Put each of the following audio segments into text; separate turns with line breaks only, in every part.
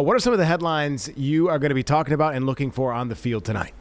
What are some of the headlines you are going to be talking about and looking for on the field tonight?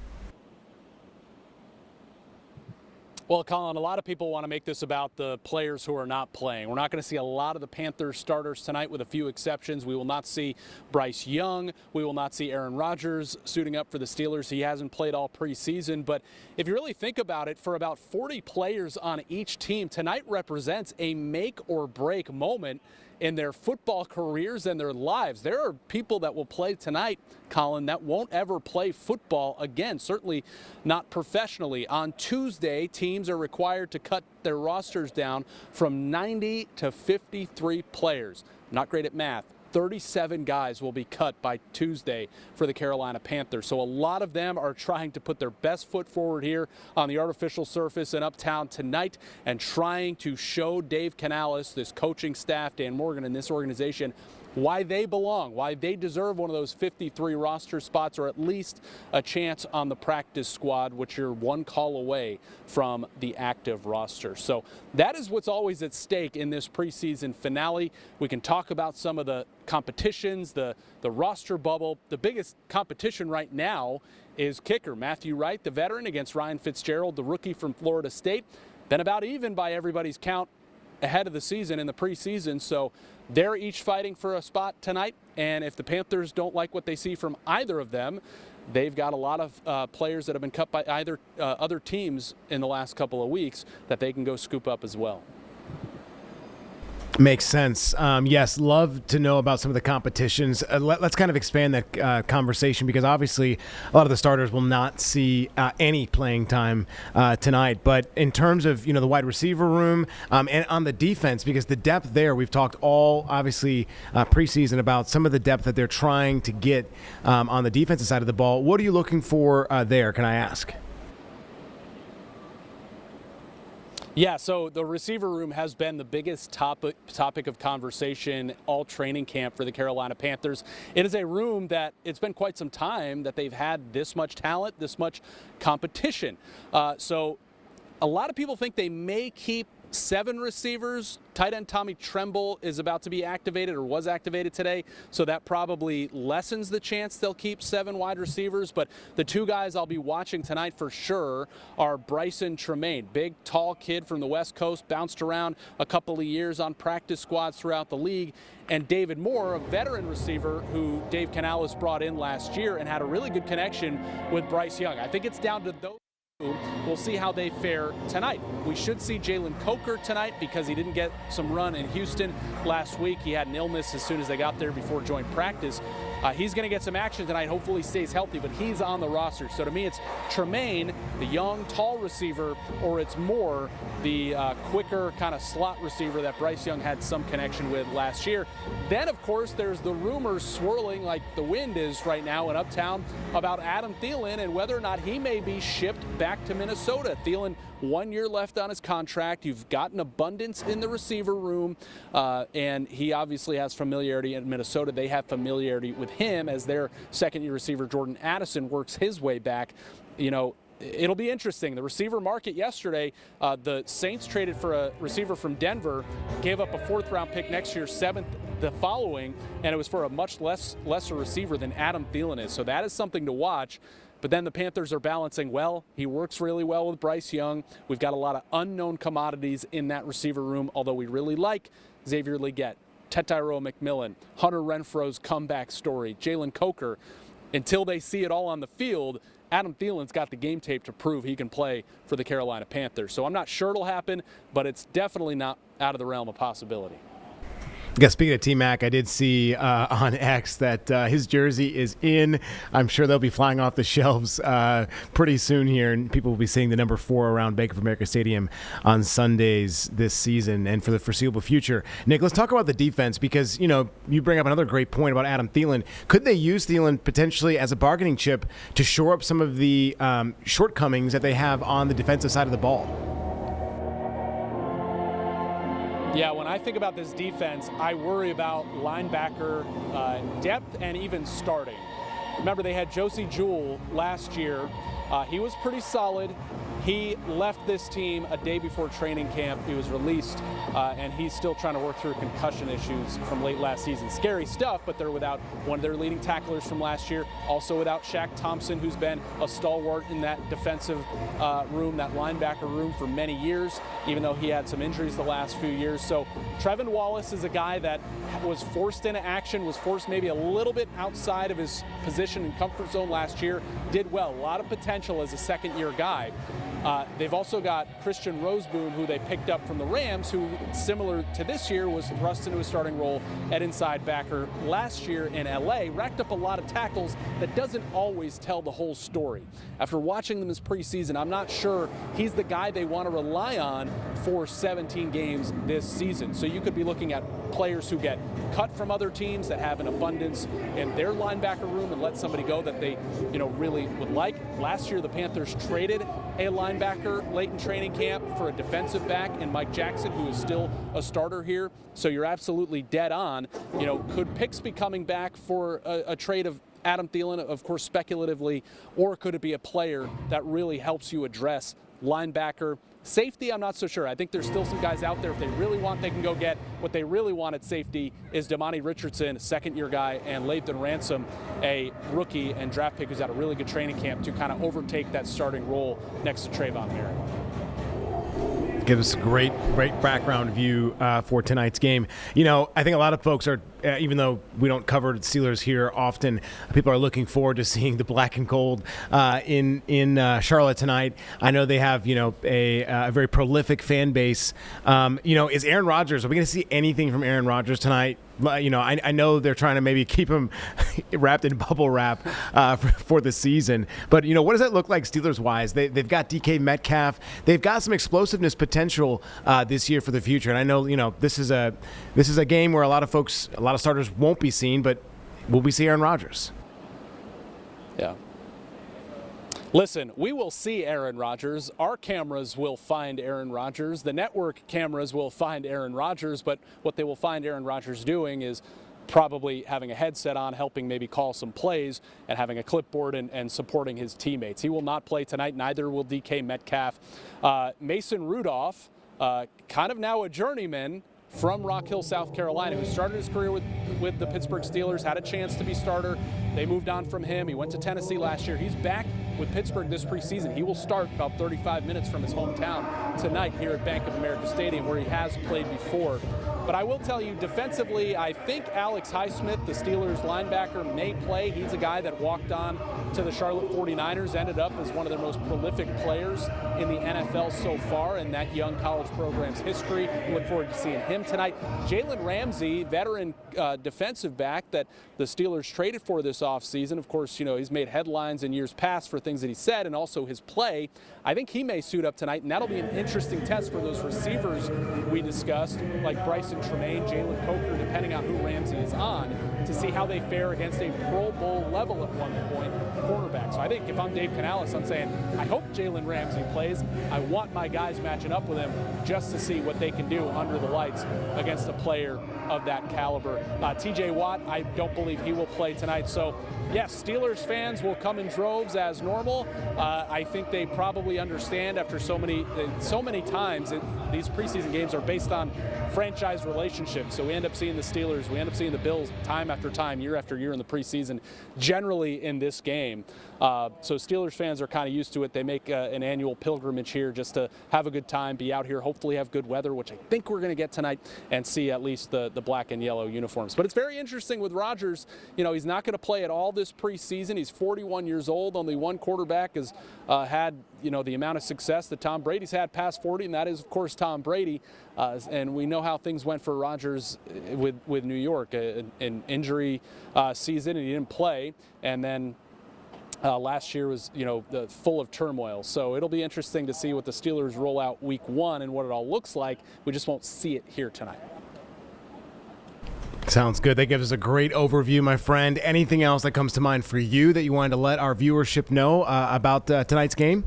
Well, Colin, a lot of people want to make this about the players who are not playing. We're not going to see a lot of the Panthers starters tonight with a few exceptions. We will not see Bryce Young. We will not see Aaron Rodgers suiting up for the Steelers. He hasn't played all preseason. But if you really think about it, for about 40 players on each team, tonight represents a make or break moment in their football careers and their lives. There are people that will play tonight, Colin, that won't ever play football again, certainly not professionally. On Tuesday, teams are required to cut their rosters down from 90 to 53 players. Not great at math. 37 guys will be cut by Tuesday for the Carolina Panthers. So a lot of them are trying to put their best foot forward here on the artificial surface in Uptown tonight and trying to show Dave Canales, this coaching staff, Dan Morgan, and this organization why they belong, why they deserve one of those 53 roster spots or at least a chance on the practice squad, which you're one call away from the active roster. So that is what's always at stake in this preseason finale. We can talk about some of the competitions, the roster bubble. The biggest competition right now is kicker Matthew Wright, the veteran, against Ryan Fitzgerald, the rookie from Florida State. Been about even by everybody's count ahead of the season in the preseason, so they're each fighting for a spot tonight, and if the Panthers don't like what they see from either of them, they've got a lot of players that have been cut by either other teams in the last couple of weeks that they can go scoop up as well.
Makes sense. Yes, love to know about some of the competitions. Let's kind of expand that conversation, because obviously a lot of the starters will not see any playing time tonight. But in terms of the wide receiver room and on the defense, because the depth there, we've talked all obviously preseason about some of the depth that they're trying to get on the defensive side of the ball. What are you looking for there? Can I ask?
Yeah, so the receiver room has been the biggest topic of conversation all training camp for the Carolina Panthers. It is a room that it's been quite some time that they've had this much talent, this much competition. So a lot of people think they may keep 7 receivers. Tight end Tommy Tremble is about to be activated, or was activated today, so that probably lessens the chance they'll keep 7 wide receivers. But the 2 guys I'll be watching tonight for sure are Bryson Tremaine, big, tall kid from the West Coast, bounced around a couple of years on practice squads throughout the league, and David Moore, a veteran receiver who Dave Canales brought in last year and had a really good connection with Bryce Young. I think it's down to those. We'll see how they fare tonight. We should see Jalen Coker tonight because he didn't get some run in Houston last week. He had an illness as soon as they got there before joint practice. He's going to get some action tonight. Hopefully stays healthy, but he's on the roster. So to me, it's Tremaine, the young, tall receiver, or it's Moore, the quicker kind of slot receiver that Bryce Young had some connection with last year. Then, of course, there's the rumors swirling like the wind is right now in Uptown about Adam Thielen and whether or not he may be shipped back to Minnesota. Thielen, 1 year left on his contract. You've got an abundance in the receiver room, and he obviously has familiarity in Minnesota. They have familiarity with him as their second-year receiver, Jordan Addison, works his way back. It'll be interesting. The receiver market yesterday, the Saints traded for a receiver from Denver, gave up a 4th-round pick next year, 7th the following, and it was for a much lesser receiver than Adam Thielen is. So that is something to watch. But then the Panthers are balancing, well, he works really well with Bryce Young. We've got a lot of unknown commodities in that receiver room, although we really like Xavier Legette, Tetairoa McMillan, Hunter Renfro's comeback story, Jalen Coker. Until they see it all on the field, Adam Thielen's got the game tape to prove he can play for the Carolina Panthers. So I'm not sure it'll happen, but it's definitely not out of the realm of possibility.
Yeah, speaking of T-Mac, I did see on X that his jersey is in. I'm sure they'll be flying off the shelves pretty soon here, and people will be seeing the number 4 around Bank of America Stadium on Sundays this season and for the foreseeable future. Nick, let's talk about the defense, because, you bring up another great point about Adam Thielen. Could they use Thielen potentially as a bargaining chip to shore up some of the shortcomings that they have on the defensive side of the ball?
Yeah, when I think about this defense, I worry about linebacker depth and even starting. Remember, they had Josie Jewell last year. He was pretty solid. He left this team a day before training camp. He was released, and he's still trying to work through concussion issues from late last season. Scary stuff, but they're without one of their leading tacklers from last year, also without Shaq Thompson, who's been a stalwart in that defensive room, that linebacker room for many years, even though he had some injuries the last few years. So Trevin Wallace is a guy that was forced into action, was forced maybe a little bit outside of his position and comfort zone last year, did well, a lot of potential as a second-year guy. They've also got Christian Roseboom, who they picked up from the Rams, who, similar to this year, was thrust into a starting role at inside backer last year in LA, racked up a lot of tackles. That doesn't always tell the whole story. After watching them this preseason, I'm not sure he's the guy they want to rely on for 17 games this season. So you could be looking at players who get cut from other teams that have an abundance in their linebacker room and let somebody go that they, really would like. Last year, the Panthers traded a linebacker late in training camp for a defensive back in Mike Jackson, who is still a starter here. So you're absolutely dead on. Could Pitts be coming back for a trade of Adam Thielen, of course, speculatively, or could it be a player that really helps you address linebacker? Safety, I'm not so sure. I think there's still some guys out there. If they really want, they can go get. What they really want at safety is Damani Richardson, second-year guy, and Lathan Ransom, a rookie and draft pick who's had a really good training camp to kind of overtake that starting role next to Trayvon Merritt.
Give us a great background view for tonight's game. I think a lot of folks are, even though we don't cover the Steelers here often, people are looking forward to seeing the black and gold in Charlotte tonight. I know they have, a very prolific fan base. Is Aaron Rodgers, are we going to see anything from Aaron Rodgers tonight? I know they're trying to maybe keep him wrapped in bubble wrap for the season. But, what does that look like Steelers-wise? They've got DK Metcalf. They've got some explosiveness potential this year for the future. And I know, this is a game where a lot of starters won't be seen, but will we see Aaron Rodgers?
Yeah. Listen, we will see Aaron Rodgers. Our cameras will find Aaron Rodgers. The network cameras will find Aaron Rodgers, but what they will find Aaron Rodgers doing is probably having a headset on, helping maybe call some plays, and having a clipboard and supporting his teammates. He will not play tonight, neither will DK Metcalf. Mason Rudolph, kind of now a journeyman from Rock Hill, South Carolina, who started his career with the Pittsburgh Steelers, had a chance to be starter. They moved on from him. He went to Tennessee last year. He's back with Pittsburgh this preseason. He will start about 35 minutes from his hometown tonight here at Bank of America Stadium, where he has played before. But I will tell you, defensively, I think Alex Highsmith, the Steelers linebacker, may play. He's a guy that walked on to the Charlotte 49ers, ended up as one of their most prolific players in the NFL so far in that young college program's history. Look forward to seeing him tonight. Jalen Ramsey, veteran defensive back that the Steelers traded for this offseason. Of course, he's made headlines in years past for things that he said and also his play. I think he may suit up tonight, and that'll be an interesting test for those receivers we discussed, like Bryson Tremaine, Jalen Coker, depending on who Ramsey is on, to see how they fare against a Pro Bowl level at one point cornerback. So I think if I'm Dave Canales, I'm saying I hope Jalen Ramsey plays. I want my guys matching up with him just to see what they can do under the lights against a player of that caliber. TJ Watt, I don't believe he will play tonight. So yes, Steelers fans will come in droves as normal. I think they probably understand after so many times these preseason games are based on franchise relationships. So we end up seeing the Steelers, we end up seeing the Bills time after time, year after year in the preseason, generally in this game. So Steelers fans are kind of used to it. They make an annual pilgrimage here just to have a good time, be out here, hopefully have good weather, which I think we're going to get tonight, and see at least the black and yellow uniforms. But it's very interesting with Rodgers. He's not going to play at all this preseason. He's 41 years old. Only one quarterback has had the amount of success that Tom Brady's had past 40, and that is, of course, Tom Brady. And we know how things went for Rodgers with New York, an injury season, and he didn't play. And then last year was, full of turmoil. So it'll be interesting to see what the Steelers roll out week one and what it all looks like. We just won't see it here tonight.
Sounds good. That gives us a great overview, my friend. Anything else that comes to mind for you that you wanted to let our viewership know about tonight's game?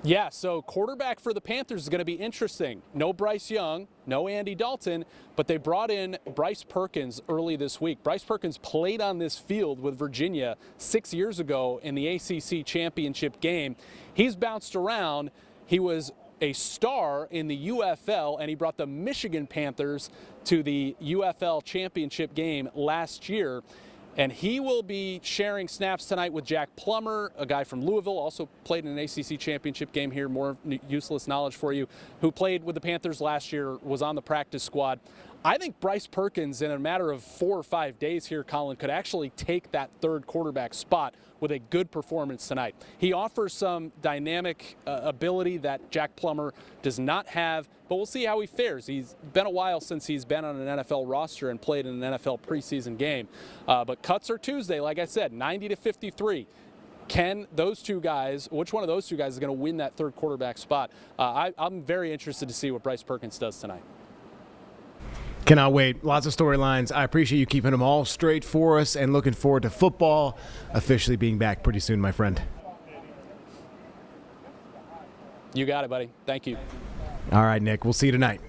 Yeah, so quarterback for the Panthers is going to be interesting. No Bryce Young, no Andy Dalton, but they brought in Bryce Perkins early this week. Bryce Perkins played on this field with Virginia 6 years ago in the ACC championship game. He's bounced around. He was a star in the UFL, and he brought the Michigan Panthers to the UFL championship game last year. And he will be sharing snaps tonight with Jack Plummer, a guy from Louisville, also played in an ACC championship game here, more useless knowledge for you, who played with the Panthers last year, was on the practice squad. I think Bryce Perkins, in a matter of 4 or 5 days here, Colin, could actually take that third quarterback spot with a good performance tonight. He offers some dynamic ability that Jack Plummer does not have, but we'll see how he fares. He's been a while since he's been on an NFL roster and played in an NFL preseason game. But cuts are Tuesday, like I said, 90-53. Can those two guys, which one of those two guys is going to win that third quarterback spot? I'm very interested to see what Bryce Perkins does tonight.
Cannot wait. Lots of storylines. I appreciate you keeping them all straight for us and looking forward to football officially being back pretty soon, my friend.
You got it, buddy. Thank you.
All right, Nick. We'll see you tonight.